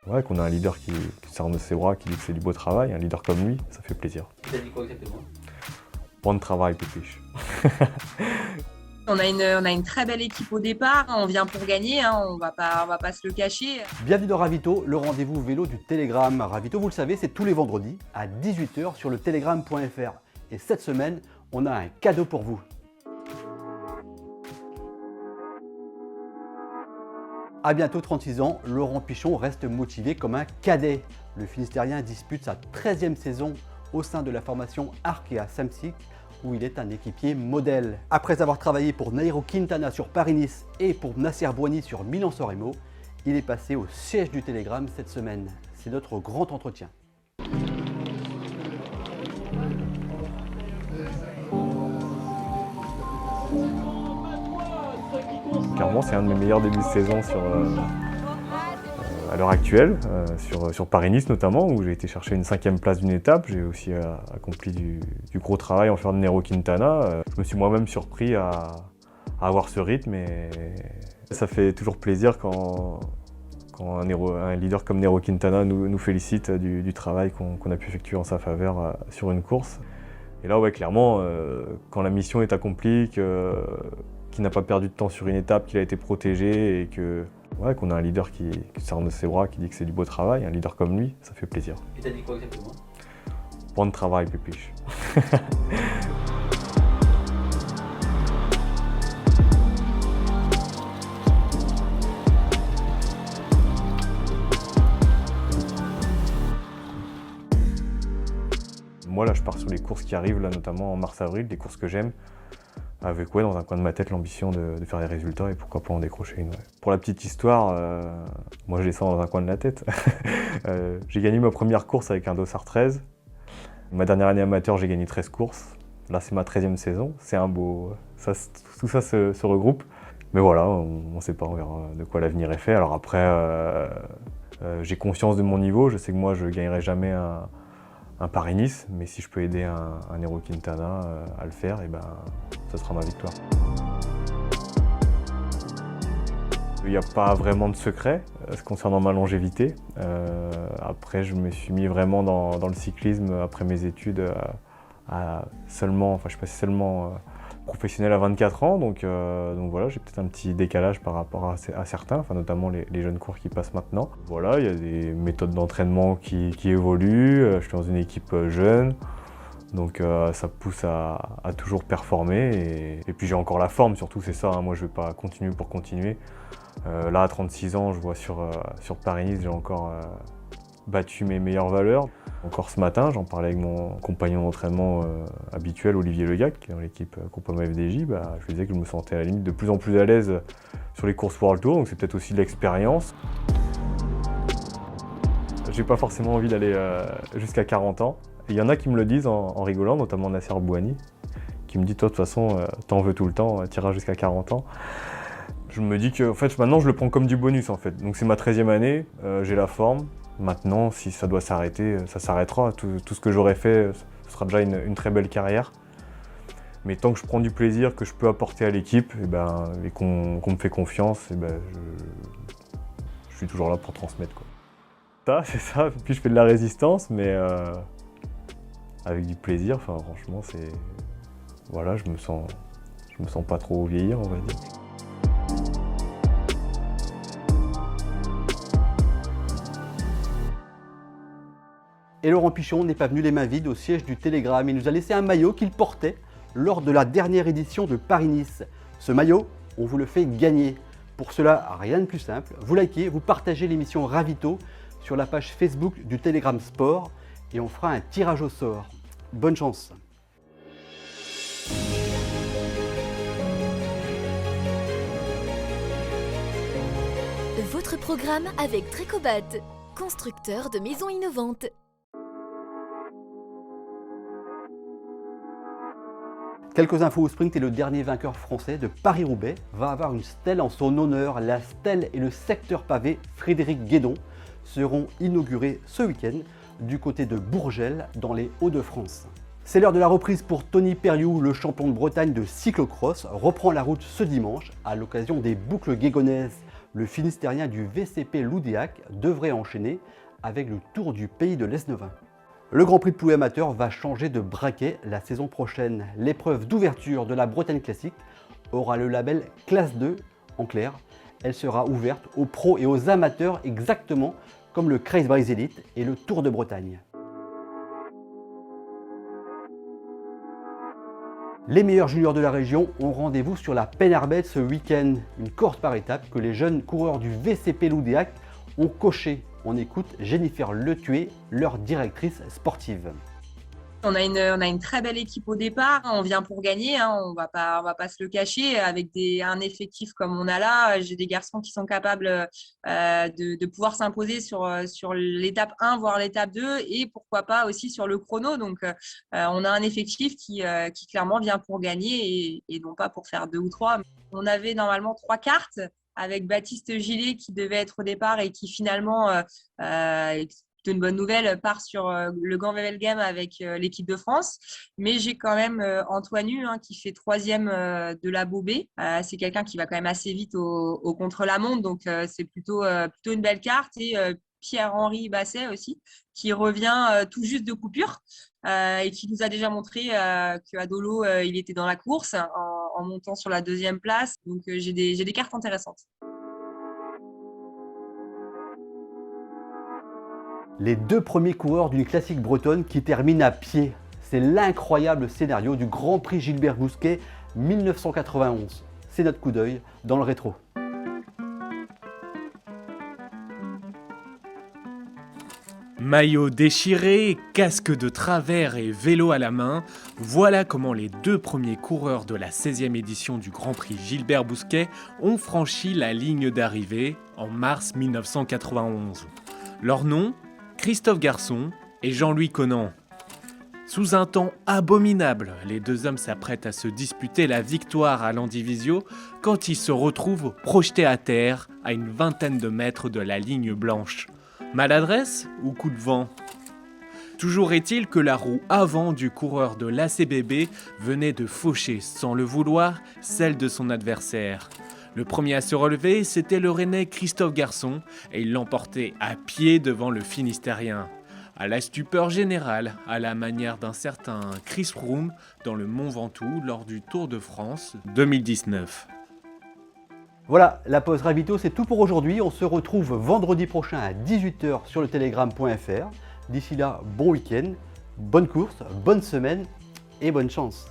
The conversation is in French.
Ouais, qu'on a un leader qui sort de ses bras, qui dit que c'est du beau travail, un leader comme lui, ça fait plaisir. Il t'a dit quoi exactement? Bon travail, Pépiche. On a une très belle équipe au départ, on vient pour gagner, hein, on va pas se le cacher. Bienvenue dans Ravito, le rendez-vous vélo du Télégramme. Ravito, vous le savez, c'est tous les vendredis à 18 h sur le telegram.fr. Et cette semaine, on a un cadeau pour vous. À bientôt 36 ans, Laurent Pichon reste motivé comme un cadet. Le Finistérien dispute sa 13e saison au sein de la formation Arkea Samsic, où il est un équipier modèle. Après avoir travaillé pour Nairo Quintana sur Paris-Nice et pour Nasser Bouhanni sur Milan-San Remo, il est passé au siège du Télégramme cette semaine. C'est notre grand entretien. Clairement, c'est un de mes meilleurs débuts de saison à l'heure actuelle, sur Paris-Nice notamment, où j'ai été chercher une 5e place d'une étape. J'ai aussi accompli du gros travail en faire de Nairo Quintana. Je me suis moi-même surpris à avoir ce rythme et ça fait toujours plaisir quand un leader comme Nairo Quintana nous félicite du travail qu'on a pu effectuer en sa faveur sur une course. Et là, ouais, clairement, quand la mission est accomplie, qu'il n'a pas perdu de temps sur une étape, qu'il a été protégé et qu'on a un leader qui sort de ses bras, qui dit que c'est du beau travail, un leader comme lui, ça fait plaisir. Il t'a dit quoi exactement? Bon travail, Pépiche. Moi là je pars sur les courses qui arrivent, là, notamment en mars-avril, des courses que j'aime, avec dans un coin de ma tête l'ambition de faire des résultats et pourquoi pas en décrocher une. Ouais. Pour la petite histoire, moi je descends dans un coin de la tête. J'ai gagné ma première course avec un Dossard 13. Ma dernière année amateur, j'ai gagné 13 courses. Là c'est ma 13e saison, c'est un beau. Tout ça se regroupe. Mais voilà, on ne sait pas, on verra de quoi l'avenir est fait. Alors après, j'ai conscience de mon niveau, je sais que moi je ne gagnerai jamais un Paris-Nice, mais si je peux aider un Nairo Quintana à le faire, et ben, ça sera ma victoire. Il n'y a pas vraiment de secret concernant ma longévité. Après, je me suis mis vraiment dans le cyclisme après mes études je passais seulement professionnel à 24 ans, donc voilà, j'ai peut-être un petit décalage par rapport à certains, notamment les jeunes coureurs qui passent maintenant. Voilà, il y a des méthodes d'entraînement qui évoluent, je suis dans une équipe jeune, donc ça pousse à toujours performer, et puis j'ai encore la forme surtout, c'est ça, hein, moi je ne vais pas continuer pour continuer. Là à 36 ans, je vois sur Paris-Nice, j'ai encore battu mes meilleures valeurs. Encore ce matin, j'en parlais avec mon compagnon d'entraînement habituel, Olivier Legac, qui est dans l'équipe Groupama FDJ. Je lui disais que je me sentais à la limite de plus en plus à l'aise sur les courses World Tour, donc c'est peut-être aussi de l'expérience. J'ai pas forcément envie d'aller jusqu'à 40 ans. Il y en a qui me le disent en rigolant, notamment Nasser Bouhanni, qui me dit « Toi, de toute façon, t'en veux tout le temps, t'iras jusqu'à 40 ans ». Je me dis que en fait, maintenant, je le prends comme du bonus. En fait. Donc c'est ma 13e année, j'ai la forme. Maintenant, si ça doit s'arrêter, ça s'arrêtera. Tout ce que j'aurai fait, ce sera déjà une très belle carrière. Mais tant que je prends du plaisir, que je peux apporter à l'équipe, et qu'on me fait confiance, je suis toujours là pour transmettre, quoi. Ça, c'est ça. Puis je fais de la résistance, mais avec du plaisir. Enfin, franchement, c'est voilà, je me sens pas trop vieillir, on va dire. Et Laurent Pichon n'est pas venu les mains vides au siège du Télégramme. Il nous a laissé un maillot qu'il portait lors de la dernière édition de Paris-Nice. Ce maillot, on vous le fait gagner. Pour cela, rien de plus simple. Vous likez, vous partagez l'émission Ravito sur la page Facebook du Télégramme Sport et on fera un tirage au sort. Bonne chance. Votre programme avec Trécobat, constructeur de maisons innovantes. Quelques infos au sprint et le dernier vainqueur français de Paris-Roubaix va avoir une stèle en son honneur. La stèle et le secteur pavé Frédéric Guédon seront inaugurés ce week-end du côté de Bourgel dans les Hauts-de-France. C'est l'heure de la reprise pour Tony Perriou, le champion de Bretagne de cyclocross, reprend la route ce dimanche à l'occasion des boucles guégonaises. Le Finistérien du VCP Loudéac devrait enchaîner avec le Tour du Pays de l'Esnevin. Le Grand Prix de Plouay Amateur va changer de braquet la saison prochaine. L'épreuve d'ouverture de la Bretagne Classique aura le label Classe 2 en clair. Elle sera ouverte aux pros et aux amateurs exactement comme le Kreisbreis Elite et le Tour de Bretagne. Les meilleurs juniors de la région ont rendez-vous sur la Penarbel ce week-end. Une course par étape que les jeunes coureurs du VCP Loudéac ont coché. On écoute Jennifer Letué, leur directrice sportive. On a une très belle équipe au départ. On vient pour gagner. On va pas se le cacher. Avec un effectif comme on a là, j'ai des garçons qui sont capables de pouvoir s'imposer sur l'étape 1, voire l'étape 2, et pourquoi pas aussi sur le chrono. Donc, on a un effectif qui clairement vient pour gagner et non pas pour faire 2 ou 3. On avait normalement 3 cartes avec Baptiste Gillet qui devait être au départ et qui finalement, une bonne nouvelle, part sur le Ganvevel Game avec l'équipe de France. Mais j'ai quand même Antoine Hu qui fait 3e de la Bobé. C'est quelqu'un qui va quand même assez vite au contre-la-montre, donc c'est plutôt une belle carte. Et Pierre-Henri Basset aussi, qui revient tout juste de coupure et qui nous a déjà montré qu'à Dolo, il était dans la course en montant sur la 2e place. Donc j'ai des cartes intéressantes. Les 2 premiers coureurs d'une classique bretonne qui terminent à pied. C'est l'incroyable scénario du Grand Prix Gilbert Bousquet 1991. C'est notre coup d'œil dans le rétro. Maillot déchiré, casque de travers et vélo à la main, voilà comment les 2 premiers coureurs de la 16e édition du Grand Prix Gilbert Bousquet ont franchi la ligne d'arrivée en mars 1991. Leurs noms, Christophe Garçon et Jean-Louis Conan. Sous un temps abominable, les 2 hommes s'apprêtent à se disputer la victoire à l'Andivisio quand ils se retrouvent projetés à terre à une vingtaine de mètres de la ligne blanche. Maladresse ou coup de vent ? Toujours est-il que la roue avant du coureur de l'ACBB venait de faucher, sans le vouloir, celle de son adversaire. Le premier à se relever, c'était le Rennais Christophe Garçon, et il l'emportait à pied devant le Finistérien. À la stupeur générale, à la manière d'un certain Chris Froome dans le Mont Ventoux lors du Tour de France 2019. Voilà, la pause ravito, c'est tout pour aujourd'hui. On se retrouve vendredi prochain à 18h sur le telegram.fr. D'ici là, bon week-end, bonne course, bonne semaine et bonne chance.